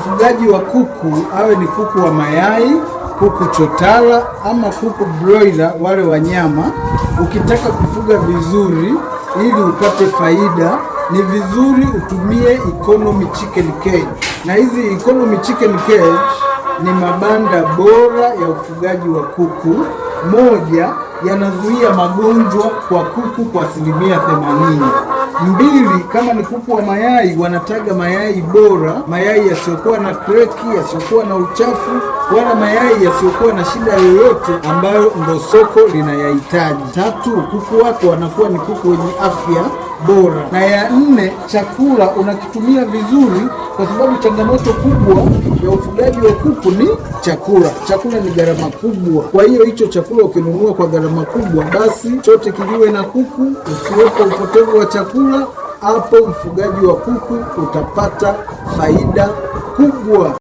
mfugaji wa kuku, awe ni kuku wa mayai, kuku chotara ama kuku broiler, wale wa nyama, ukitaka kufuga vizuri ili upate faida, ni vizuri utumie economy chicken cage. Na hizi economy chicken cage ni mabanda bora ya ufugaji wa kuku. Moja, yanazuia magonjwa kwa kuku kwa 80%. Mbili, kama ni kuku wa mayai, wanataga mayai bora, mayai yasiyokuwa na kreki, yasiyokuwa na uchafu, wala mayai yasiyokuwa na shida yoyote ambayo ndo soko linayahitaji. Tatu, kuku wako wanakuwa ni kuku wenye afya bora. Na ya nne, chakula unakitumia vizuri, kwa sababu changamoto kubwa ya ufugaji wa kuku ni chakula. Chakula ni gharama kubwa. Kwa hiyo hicho chakula ukinunua kwa gharama kubwa, basi chote kiliwe na kuku, usiwepo upotevu wa chakula. Hapo mfugaji wa kuku utapata faida kubwa.